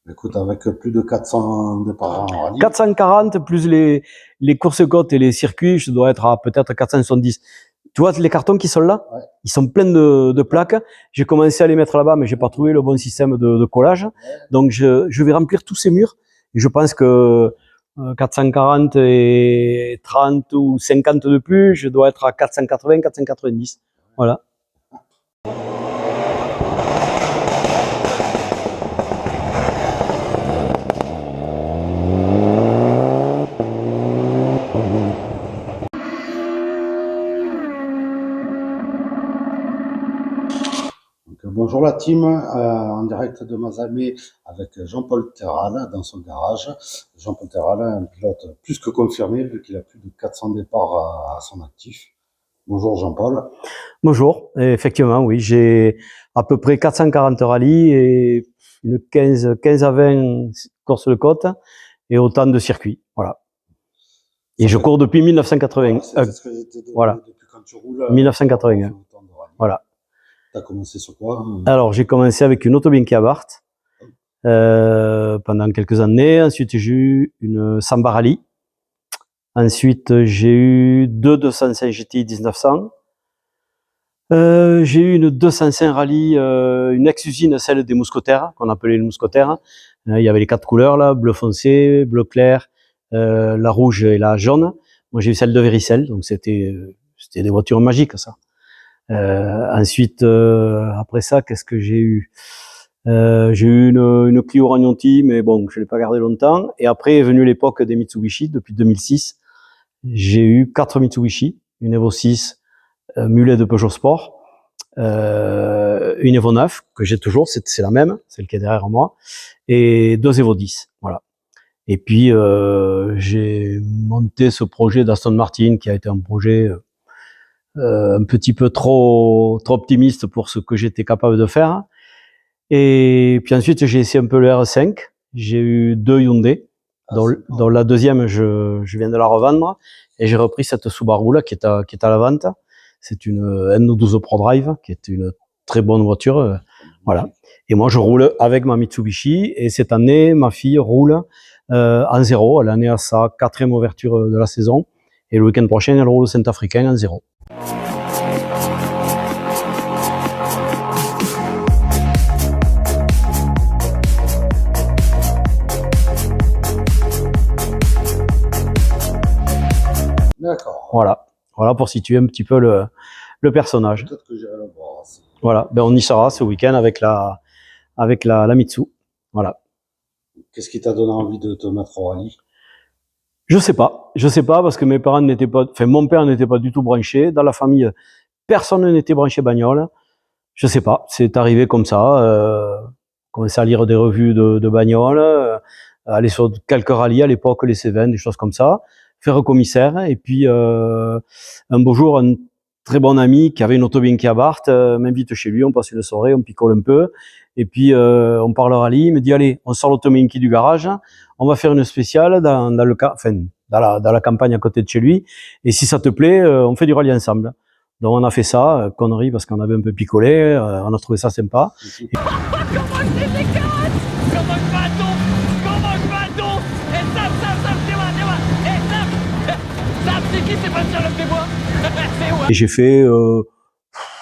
Écoute, avec plus de 400 départs en rallye. 440 plus les courses-côtes et les circuits, je dois être à peut-être 470. Tu vois les cartons qui sont là, Ouais. ils sont pleins de plaques. J'ai commencé à les mettre là-bas, mais j'ai pas trouvé le bon système de collage. Ouais. Donc je vais remplir tous ces murs. Et je pense que 440 et 30 ou 50 de plus, je dois être à 480, 490. Voilà. Bonjour la team, en direct de Mazamet avec Jean-Paul Terral dans son garage. Jean-Paul Terral, un pilote plus que confirmé vu qu'il a plus de 400 départs à son actif. Bonjour Jean-Paul. Bonjour, et effectivement, oui, j'ai à peu près 440 rallyes et une 15 à 20 courses de côte et autant de circuits. Voilà. Et je cours depuis 1980. Voilà. Depuis quand tu roules 1981. Voilà. Tu as commencé sur quoi? Alors, j'ai commencé avec une Auto Bianchi Abarth pendant quelques années. Ensuite, j'ai eu une Samba Rally. Ensuite, j'ai eu deux 205 GTI 1900. J'ai eu une 205 Rally, une ex-usine, celle des mousquetaires, qu'on appelait les mousquetaires. Il y avait les 4 couleurs là, bleu foncé, bleu clair, la rouge et la jaune. Moi, j'ai eu celle de Véricelle, donc c'était des voitures magiques, ça. Ensuite, après ça, qu'est-ce que j'ai eu? J'ai eu une Clio Ragnonti, mais bon, je l'ai pas gardée longtemps. Et après est venue l'époque des Mitsubishi, depuis 2006. J'ai eu 4 Mitsubishi, une Evo 6, mulet de Peugeot Sport, une Evo 9 que j'ai toujours, c'est la même, celle qui est derrière moi, et 2 Evo 10, voilà. Et puis j'ai monté ce projet d'Aston Martin qui a été un projet un petit peu trop optimiste pour ce que j'étais capable de faire. Et puis ensuite j'ai essayé un peu le R5, j'ai eu 2 Hyundai, dont la deuxième je viens de la revendre, et j'ai repris cette Subaru là qui est à la vente. C'est une N12 Pro Drive qui est une très bonne voiture, voilà. Et moi je roule avec ma Mitsubishi, et cette année ma fille roule en zéro. Elle en est à sa 4e ouverture de la saison, et le week-end prochain elle roule au Saint-Africain en zéro. D'accord. Voilà pour situer un petit peu le personnage. Peut-être que j'irai le voir. Voilà, ben on y sera ce week-end avec la Mitsu. Voilà. Qu'est-ce qui t'a donné envie de te mettre au rallye? Je sais pas parce que mes parents n'étaient pas, enfin mon père n'était pas du tout branché. Dans la famille, personne n'était branché bagnole. Je sais pas, c'est arrivé comme ça. Commencer à lire des revues de bagnole, aller sur quelques rallyes à l'époque, les Cévennes, des choses comme ça, faire commissaire. Et puis un beau jour, un très bon ami qui avait une Auto Bianchi Abarth m'invite chez lui, on passe une soirée, on picole un peu, et puis on parle rallye. Il me dit allez, on sort l'Auto Bianchi du garage, on va faire une spéciale dans la campagne à côté de chez lui, et si ça te plaît, on fait du rallye ensemble. Donc on a fait ça, connerie, parce qu'on avait un peu picolé, on a trouvé ça sympa. Comment je les écarte! Comment je bâton! Et Sam, dis-moi! Et Sam, c'est qui c'est pas sur le bois? C'est où? Et j'ai fait,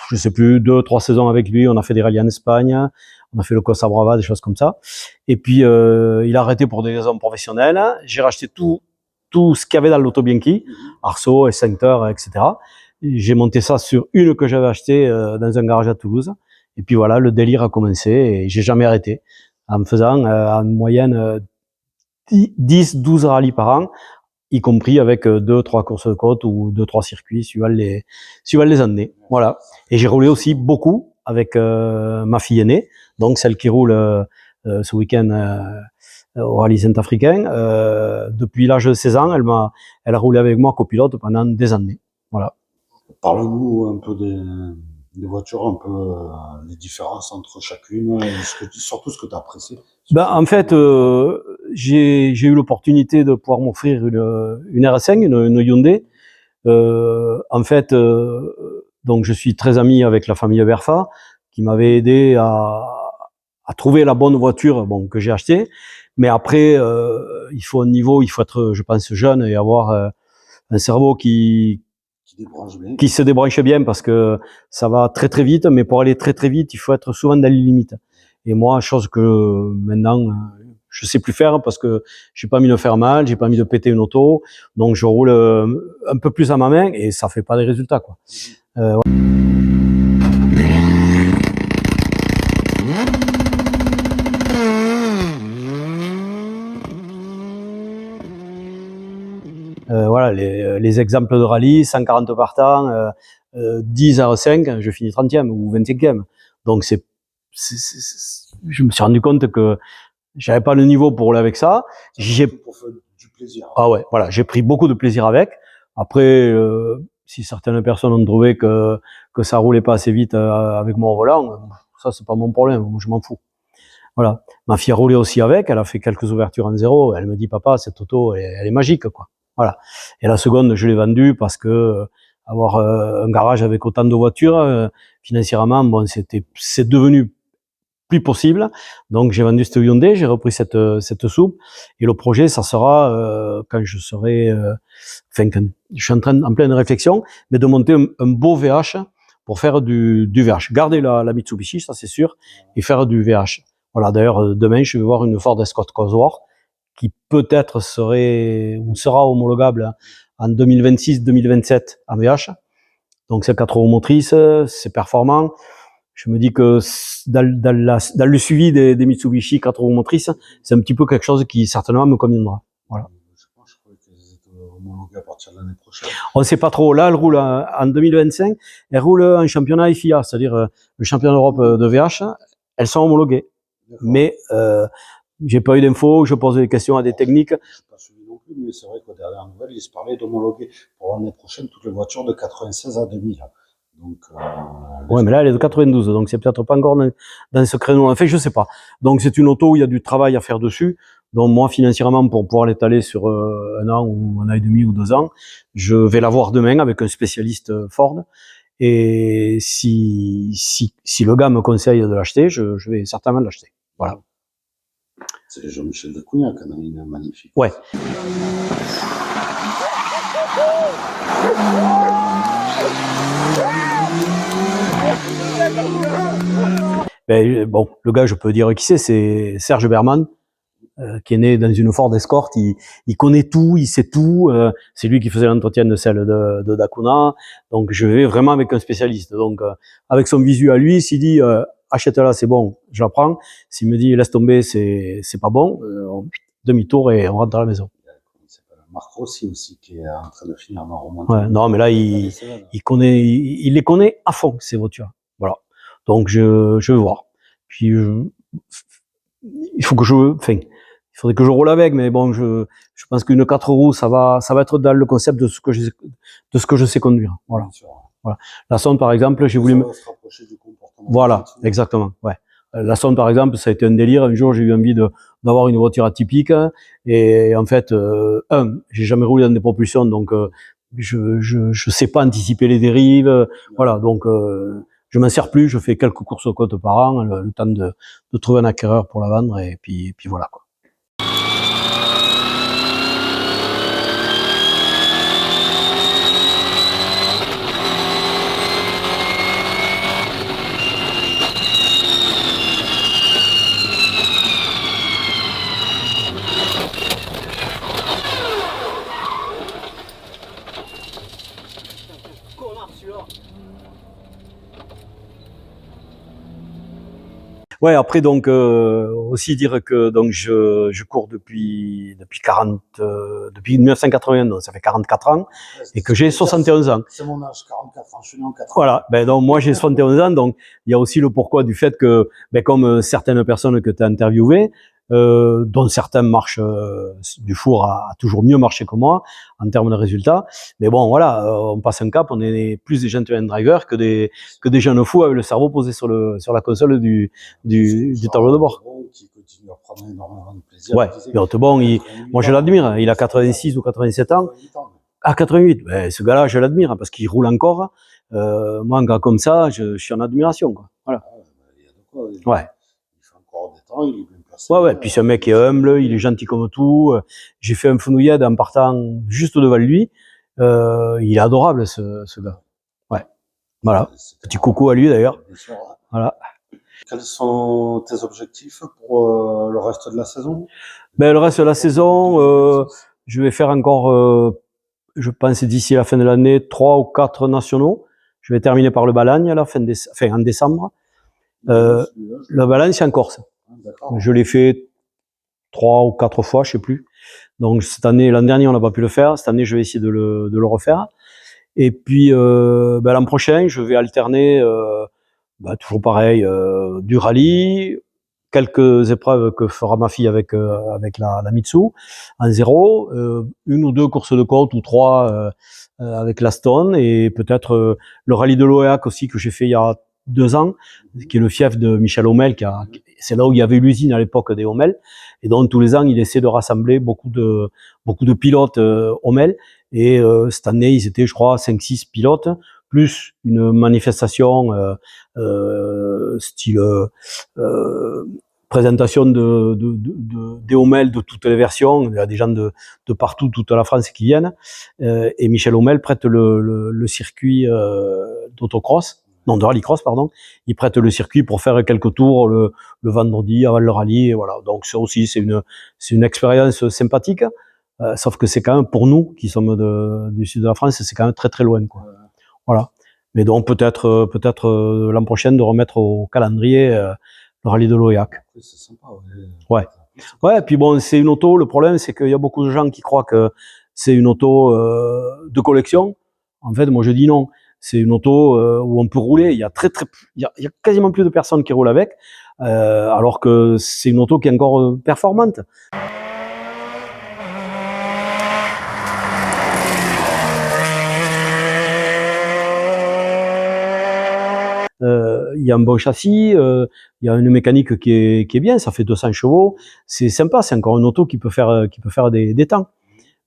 je sais plus, 2-3 saisons avec lui, on a fait des rallyes en Espagne, on a fait le Costa Brava, des choses comme ça. Et puis il a arrêté pour des raisons professionnelles, j'ai racheté tout ce qu'il y avait dans l'Auto Bianchi, Arceau, Extincteur, etc. J'ai monté ça sur une que j'avais achetée dans un garage à Toulouse. Et puis voilà, le délire a commencé et j'ai jamais arrêté. En me faisant en moyenne 10-12 rallyes par an, y compris avec 2-3 courses de côte ou 2-3 circuits suivant les années. Voilà. Et j'ai roulé aussi beaucoup avec ma fille aînée, donc celle qui roule ce week-end au rallye Saint-Africain. Depuis l'âge de 16 ans, elle a roulé avec moi copilote pendant des années. Voilà. Parle-nous un peu des voitures, un peu les différences entre chacune, et surtout ce que tu as apprécié. En fait, j'ai eu l'opportunité de pouvoir m'offrir une R5, une Hyundai. En fait, donc je suis très ami avec la famille Berfa, qui m'avait aidé à à trouver la bonne voiture, bon, que j'ai achetée. Mais après, il faut un niveau, il faut être, je pense, jeune et avoir un cerveau qui se débranche bien parce que ça va très très vite. Mais pour aller très très vite, il faut être souvent dans les limites. Et moi, chose que maintenant je sais plus faire parce que j'ai pas envie de faire mal, j'ai pas envie de péter une auto, donc je roule un peu plus à ma main et ça fait pas des résultats, quoi. Voilà, les exemples de rallye, 140 par temps, 10 R5, je finis 30e ou 25e. Donc je me suis rendu compte que j'avais pas le niveau pour rouler avec ça. Pour faire du plaisir. Ah ouais, voilà, j'ai pris beaucoup de plaisir avec. Après, si certaines personnes ont trouvé que ça roulait pas assez vite avec mon volant, ça c'est pas mon problème, moi, je m'en fous. Voilà. Ma fille a roulé aussi avec, elle a fait quelques ouvertures en zéro, elle me dit papa, cette auto elle est magique, quoi. Voilà. Et la seconde, je l'ai vendue parce que avoir un garage avec autant de voitures, financièrement, bon, c'est devenu plus possible. Donc j'ai vendu cette Hyundai, j'ai repris cette soupe et le projet, ça sera quand je serai, quand je suis en pleine réflexion, mais de monter un beau VH pour faire du VH. Garder la Mitsubishi, ça c'est sûr, et faire du VH. Voilà. D'ailleurs, demain, je vais voir une Ford Escort Cosworth qui peut-être sera homologable en 2026-2027 en VH. Donc c'est 4 roues motrices, c'est performant. Je me dis que dans le suivi des Mitsubishi 4 roues motrices, c'est un petit peu quelque chose qui certainement me conviendra. Voilà. Je crois qu'elles étaient homologuées à partir de l'année prochaine. On ne sait pas trop. Là, elle roule en 2025. Elle roule en championnat FIA, c'est-à-dire le championnat d'Europe de VH. Elles sont homologuées. Mais j'ai pas eu d'infos. Je pose des questions à des techniques. Je n'ai pas suivi non plus, mais c'est vrai qu'aux dernières nouvelles, il se parlait d'homologuer pour l'année prochaine toutes les voitures de 96 à 2000. Donc, ouais, mais là, elle est de 92, donc c'est peut-être pas encore dans ce créneau. En fait, je sais pas. Donc, c'est une auto où il y a du travail à faire dessus. Donc, moi, financièrement, pour pouvoir l'étaler sur un an ou un an et demi ou 2 ans, je vais la voir demain avec un spécialiste Ford. Et si le gars me conseille de l'acheter, je vais certainement l'acheter. Voilà. C'est Jean-Michel de Cougnac, quand même, il est magnifique. Ouais. Ben, bon, le gars, je peux dire qui c'est Serge Berman, qui est né dans une Ford Escort. Il connaît tout, il sait tout. C'est lui qui faisait l'entretien de celle de Dacuna. Donc, je vais vraiment avec un spécialiste. Donc, avec son visu à lui, s'il dit achète-la, c'est bon, je la prends. S'il me dit laisse tomber, c'est pas bon, demi-tour et on rentre à la maison. Marc Rossi aussi qui est en train de finir dans remonter. Ouais, non, mais là, il les connaît à fond, ces voitures. Voilà. Donc, je vais voir. Puis, il faudrait que je roule avec, mais bon, je pense qu'une 4 roues, ça va être dans le concept de ce que je sais conduire. Voilà. Voilà. La sonde, par exemple, j'ai voulu se rapprocher du comportement. Voilà, exactement, ouais. La sonde, par exemple, ça a été un délire. Un jour, j'ai eu envie d'avoir une voiture atypique. Et en fait, j'ai jamais roulé dans des propulsions, donc je sais pas anticiper les dérives. Voilà, donc je m'en sers plus. Je fais quelques courses aux côtes par an, le temps de trouver un acquéreur pour la vendre, et puis voilà, quoi. Ouais, après donc aussi dire que donc je cours depuis 1991, ça fait 44 ans, et que j'ai 71 ans. C'est mon âge, 44 ans, je suis né en 80. Voilà, ben donc moi j'ai 71 ans, donc il y a aussi le pourquoi du fait que ben comme certaines personnes que tu as interviewées, dont certains marchent du four a toujours mieux marché que moi en termes de résultats. Mais bon, voilà, on passe un cap, on est plus des gentleman drivers que des jeunes fous avec le cerveau posé sur la console du tableau de bord. Qui continue à prendre énormément de plaisir. Ouais, et Hautebon, moi je l'admire, il a 86 ou 87 ans. À 88, ben, ce gars-là, je l'admire parce qu'il roule encore. Moi, un gars comme ça, je suis en admiration, quoi. Voilà. Il y a de quoi. Ouais. Il fait encore partant, il est bien placé. Ouais, puis c'est un mec qui est humble, il est gentil comme tout. J'ai fait un fenouillade en partant juste devant lui. Il est adorable, ce gars. Ouais. Voilà. Petit coucou à lui d'ailleurs. Bien sûr. Voilà. Quels sont tes objectifs pour le reste de la saison? Ben, le reste de la saison, je vais faire encore, je pense d'ici la fin de l'année, 3 ou 4 nationaux. Je vais terminer par le Balagne à la fin en décembre. Le Balagne, c'est en Corse. Je l'ai fait 3 ou 4 fois, je sais plus. Donc cette année, l'an dernier, on n'a pas pu le faire. Cette année, je vais essayer de le refaire. Et puis l'an prochain, je vais alterner, toujours pareil, du rallye, quelques épreuves que fera ma fille avec la Mitsu en 0, 1 ou 2 courses de côte ou 3 avec la Stone, et peut-être le rallye de l'Oac aussi que j'ai fait il y a 2 ans, qui est le fief de Michel Hommel, c'est là où il y avait l'usine à l'époque des Hommel, et donc tous les ans il essaie de rassembler beaucoup de pilotes Hommel, et cette année ils étaient je crois 5-6 pilotes, plus une manifestation style présentation des Hommel de toutes les versions. Il y a des gens de partout, toute la France qui viennent. Et Michel Hommel prête le circuit d'autocross, non de rallycross pardon. Il prête le circuit pour faire quelques tours le vendredi avant le rallye. Et voilà. Donc ça aussi c'est une expérience sympathique. Sauf que c'est quand même pour nous qui sommes du sud de la France, c'est quand même très très loin, quoi. Voilà. Mais donc peut-être l'an prochain de remettre au calendrier le rallye de l'Oyac. C'est sympa, ouais. Ouais, puis bon, c'est une auto. Le problème, c'est qu'il y a beaucoup de gens qui croient que c'est une auto de collection. En fait, moi je dis non. C'est une auto où on peut rouler. Il y a il y a quasiment plus de personnes qui roulent avec, alors que c'est une auto qui est encore performante. Il y a un bon châssis, il y a une mécanique qui est bien, ça fait 200 chevaux, c'est sympa, c'est encore une auto qui peut faire des temps.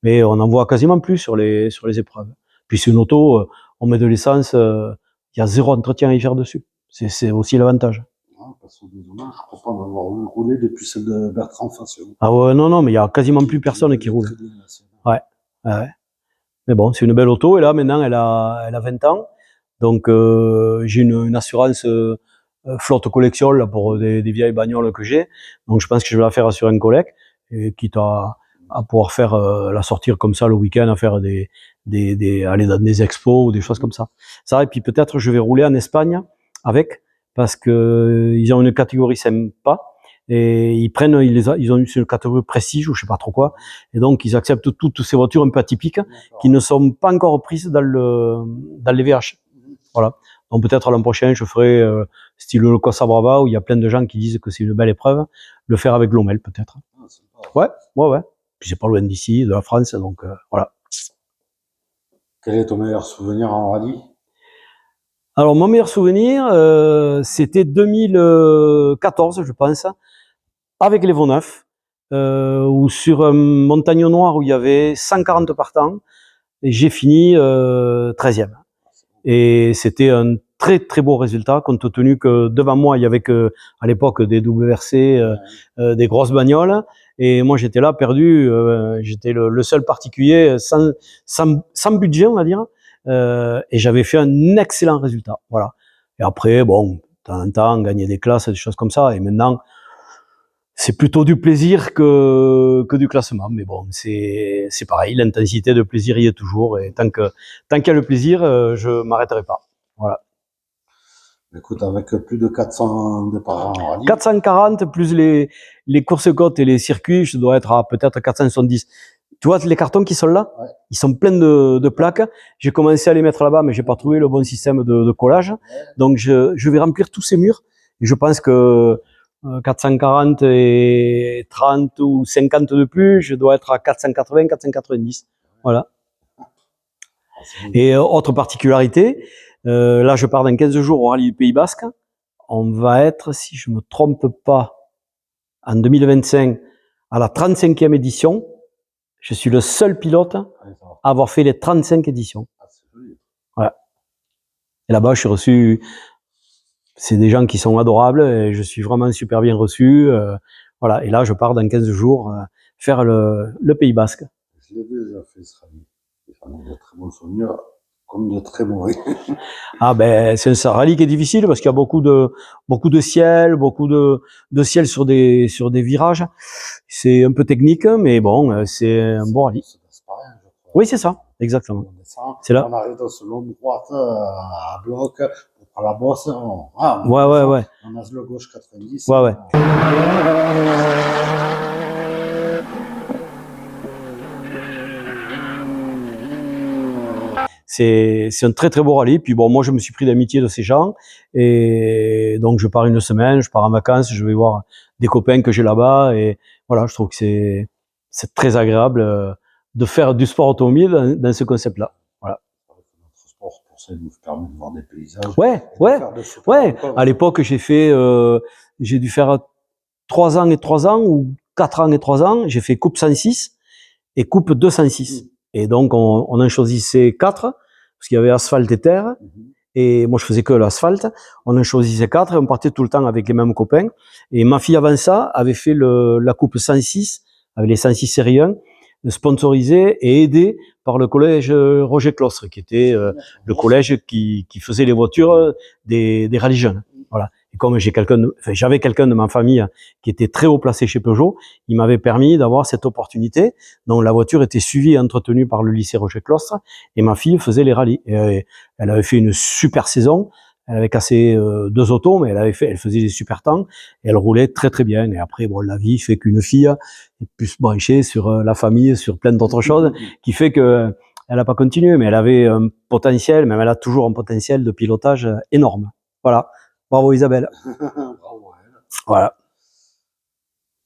Mais on en voit quasiment plus sur les épreuves. Puis c'est une auto, on met de l'essence, il y a 0 entretien à y faire dessus. C'est aussi l'avantage. Parce que je crois pas en avoir roulé depuis celle de Bertrand Facio. Ah ouais, non, mais il y a quasiment plus personne qui roule. Ouais. Mais bon, c'est une belle auto, et là maintenant elle a 20 ans. Donc j'ai une assurance flotte collection là pour des vieilles bagnoles que j'ai. Donc je pense que je vais la faire sur un collègue, et quitte à pouvoir faire la sortir comme ça le week-end, à faire aller dans des expos ou des choses comme ça. Ça, et puis peut-être je vais rouler en Espagne avec, parce que ils ont une catégorie sympa, et ils ont une catégorie prestige ou je sais pas trop quoi, et donc ils acceptent toutes ces voitures un peu atypiques qui ne sont pas encore prises dans les VH. Voilà. Donc peut-être l'an prochain, je ferai style le Costa Brava, où il y a plein de gens qui disent que c'est une belle épreuve, le faire avec l'Hommel peut-être. Ouais. Puis c'est pas loin d'ici, de la France, donc voilà. Quel est ton meilleur souvenir en rallye? Alors mon meilleur souvenir, c'était 2014, je pense, avec les Vaux-Neuf, où sur un Montagne Noire où il y avait 140 partants, et j'ai fini 13e. Et c'était un très très beau résultat, compte tenu que devant moi il y avait que à l'époque des WRC, des grosses bagnoles, et moi j'étais là perdu, j'étais le seul particulier sans budget, on va dire, et j'avais fait un excellent résultat. Voilà. Et après, bon, de temps en temps, gagner des classes, des choses comme ça, et maintenant c'est plutôt du plaisir que du classement. Mais bon, c'est pareil, l'intensité de plaisir y est toujours, et tant qu'il y a le plaisir, je m'arrêterai pas. Voilà. Écoute, avec plus de 400 départs en rallye. 440 plus les courses-côtes et les circuits, je dois être à peut-être 470. Tu vois les cartons qui sont là, ouais. Ils sont pleins de plaques. J'ai commencé à les mettre là-bas, mais j'ai pas trouvé le bon système de collage. Ouais. Donc je vais remplir tous ces murs, et je pense que 440 et 30 ou 50 de plus, je dois être à 480, 490. Voilà. Et autre particularité, là je pars dans 15 jours au rallye du Pays Basque. On va être, si je me trompe pas, en 2025 à la 35e édition. Je suis le seul pilote à avoir fait les 35 éditions. Voilà. Et là-bas, je suis reçu. c'est des gens qui sont adorables et je suis vraiment super bien reçu. Voilà. Et là, je pars dans 15 jours faire le Pays Basque. Je l'ai déjà fait, ce rallye. J'en ai de très bons souvenirs, comme de très mauvais. Ah ben, c'est un rallye qui est difficile parce qu'il y a beaucoup de ciel, beaucoup de ciel sur des virages. C'est un peu technique, mais bon, c'est un bon rallye. C'est pas rien, je crois. Oui, c'est ça, exactement. On descend, C'est là. on arrive dans ce long droite à bloc, on prend la bosse, on Ouais. on a le gauche 90. Ouais. C'est un très très beau rallye. Puis bon, moi je me suis pris d'amitié de ces gens et donc je pars une semaine, je pars en vacances, je vais voir des copains que j'ai là-bas et voilà, je trouve que c'est très agréable de faire du sport automobile dans ce concept-là. Voilà. Notre sport, pour ça, il nous permet de voir des paysages. Ouais. À l'époque, j'ai dû faire 3 ans et 3 ans ou 4 ans et 3 ans. J'ai fait coupe 106 et coupe 206. Et donc, on en choisissait 4 parce qu'il y avait asphalte et terre. Et moi, je faisais que l'asphalte. On en choisissait 4 et on partait tout le temps avec les mêmes copains. Et ma fille, avant ça, avait fait la coupe 106 avec les 106 série 1, sponsorisée et aidée par le collège Roger Clostre, qui était le collège qui faisait les voitures des rallyes jeunes. Voilà. Et comme j'avais quelqu'un de ma famille qui était très haut placé chez Peugeot, il m'avait permis d'avoir cette opportunité. Donc la voiture était suivie et entretenue par le lycée Roger Clostre et ma fille faisait les rallyes. Et elle avait fait une super saison. Elle avait cassé 2 autos, mais elle faisait des super temps et elle roulait très très bien. Et après, bon, la vie fait qu'une fille est plus branchée sur la famille, sur plein d'autres choses, qui fait que elle n'a pas continué, mais elle avait un potentiel, même elle a toujours un potentiel de pilotage énorme. Voilà. Bravo Isabelle. Bravo, elle. Voilà.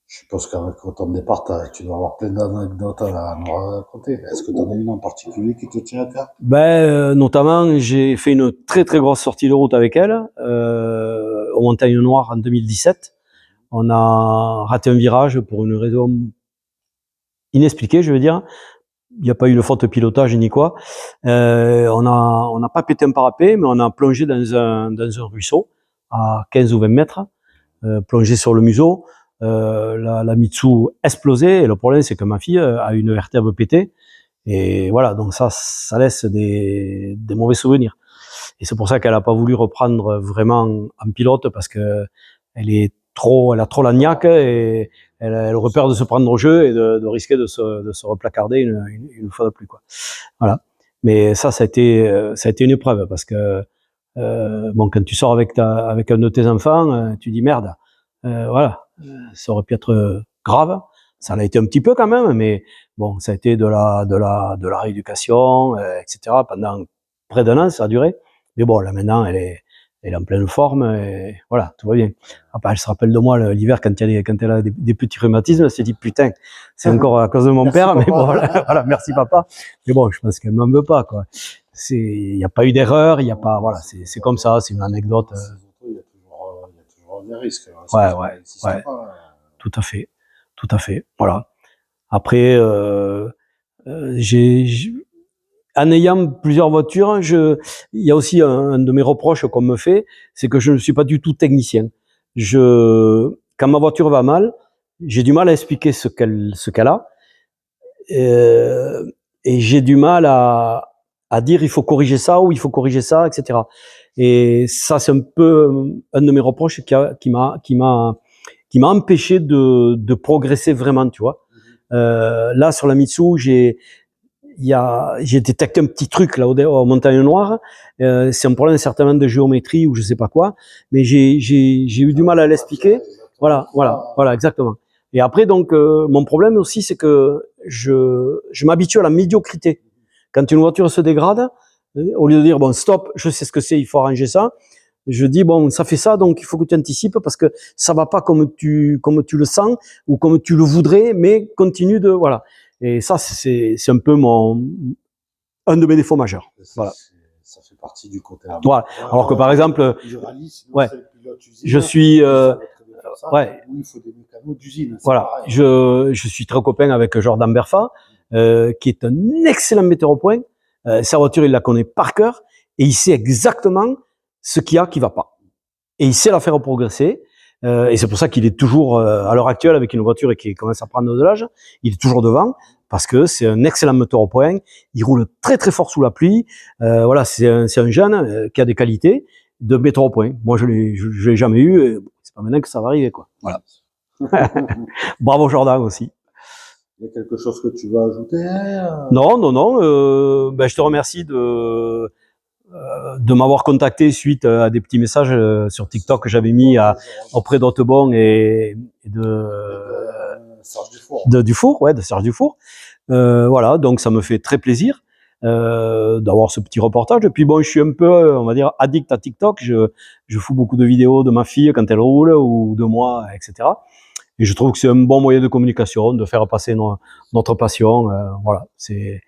Je suppose qu'avec autant de départ, tu dois avoir plein d'anecdotes à nous raconter. Est-ce que tu en as une en particulier qui te tient à cœur? Notamment, j'ai fait une très très grosse sortie de route avec elle aux Montagnes Noires en 2017. On a raté un virage pour une raison inexpliquée, je veux dire. Il n'y a pas eu de faute de pilotage ni quoi. On n'a pas pété un parapet, mais on a plongé dans un ruisseau à 15 ou 20 mètres, plongé sur le museau. La Mitsu explosait et le problème c'est que ma fille a une vertèbre pétée et voilà, donc ça laisse des mauvais souvenirs. Et c'est pour ça qu'elle a pas voulu reprendre vraiment en pilote parce que elle a trop la niaque et elle aurait peur de se prendre au jeu et de risquer de se replacarder une fois de plus, quoi. Voilà. Mais ça a été une épreuve parce que bon, quand tu sors avec un de tes enfants, tu dis merde. Voilà. Ça aurait pu être grave. Ça l'a été un petit peu quand même, mais bon, ça a été de la rééducation, etc. Pendant près d'1 an, ça a duré. Mais bon, là maintenant, elle est en pleine forme et voilà, tout va bien. Après, elle se rappelle de moi l'hiver quand elle a des petits rhumatismes, elle s'est dit putain, c'est encore à cause de mon père, mais bon, voilà, merci papa. Mais bon, je pense qu'elle m'en veut pas, quoi. Il n'y a pas eu d'erreur, il y a pas, voilà, c'est comme ça, c'est une anecdote. Il y a toujours des risques. Ouais. Tout à fait. Voilà. Après, en ayant plusieurs voitures, il y a aussi un de mes reproches qu'on me fait, c'est que je ne suis pas du tout technicien. Quand ma voiture va mal, j'ai du mal à expliquer ce qu'elle a, et j'ai du mal à dire il faut corriger ça ou il faut corriger ça, etc. Et ça, c'est un peu un de mes reproches qui m'a empêché de progresser vraiment, tu vois. Là, sur la Mitsu, j'ai détecté un petit truc là aux Montagnes Noires. C'est un problème certainement de géométrie ou je sais pas quoi, mais j'ai eu du mal à l'expliquer. Voilà, exactement. Et après, donc, mon problème aussi, c'est que je m'habitue à la médiocrité. Quand une voiture se dégrade, au lieu de dire bon stop, je sais ce que c'est, il faut arranger ça. Je dis bon, ça fait ça, donc il faut que tu anticipes parce que ça va pas comme tu le sens ou comme tu le voudrais, mais continue de voilà. Et ça, c'est un peu un de mes défauts majeurs. Voilà. Ça fait partie du côté. Voilà. Alors que par exemple, ouais, je suis, ouais, il faut des mécanos d'usine. Voilà. Je suis très copain avec Jordan Berfa, qui est un excellent metteur au point. Sa voiture, il la connaît par cœur et il sait exactement ce qu'il y a qui va pas. et il sait la faire progresser. Et c'est pour ça qu'il est toujours, à l'heure actuelle, avec une voiture et qui commence à prendre de l'âge, il est toujours devant, parce que c'est un excellent moteur au point. Il roule très très fort sous la pluie. Voilà, c'est un jeune qui a des qualités de mettre au point. Moi, je l'ai jamais eu. Et c'est pas maintenant que ça va arriver, quoi. Voilà. Bravo Jordan aussi. Il y a quelque chose que tu veux ajouter? Non. Ben, je te remercie de m'avoir contacté suite à des petits messages sur TikTok que j'avais mis auprès d'Hautebon et de Serge Dufour. De Serge Dufour. Voilà, donc ça me fait très plaisir d'avoir ce petit reportage. Et puis bon, je suis un peu, on va dire, addict à TikTok. Je fous beaucoup de vidéos de ma fille quand elle roule ou de moi, etc. Et je trouve que c'est un bon moyen de communication, de faire passer notre passion. Voilà, c'est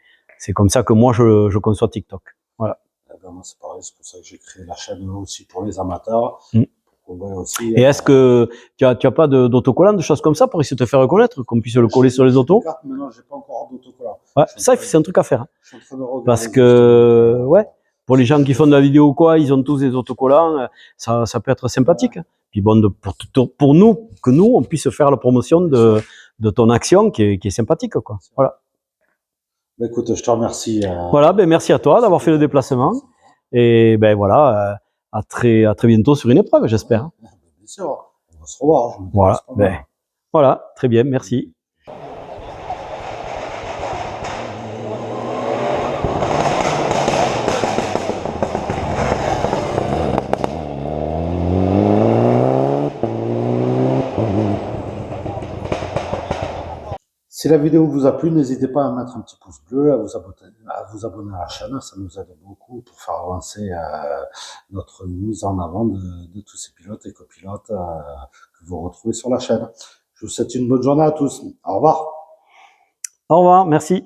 comme ça que moi je conçois TikTok. Voilà. Moi, c'est pareil, c'est pour ça que j'ai créé la chaîne aussi pour les amateurs. Aussi, et est-ce que tu as pas d'autocollant, de choses comme ça pour essayer de te faire reconnaître, qu'on puisse le coller sur les autos? Mais non, j'ai pas encore d'autocollant. Ouais, ça, c'est un truc à faire. Je suis en train de regarder. Parce que, ouais, pour les gens qui font de la vidéo ou quoi, ils ont tous des autocollants, ça peut être sympathique. Ouais. Puis bon, pour nous, que nous, on puisse faire la promotion de ton action qui est sympathique, quoi. Voilà. Ben, écoute, je te remercie. Voilà, ben merci à toi d'avoir fait le déplacement. Et ben voilà, à très bientôt sur une épreuve, j'espère. Bien sûr, on va se revoir. Voilà, ben, voilà, très bien, merci. Si la vidéo vous a plu, n'hésitez pas à mettre un petit pouce bleu, à vous abonner à la chaîne, ça nous aide beaucoup pour faire avancer notre mise en avant de tous ces pilotes et copilotes que vous retrouvez sur la chaîne. Je vous souhaite une bonne journée à tous. Au revoir. Au revoir, merci.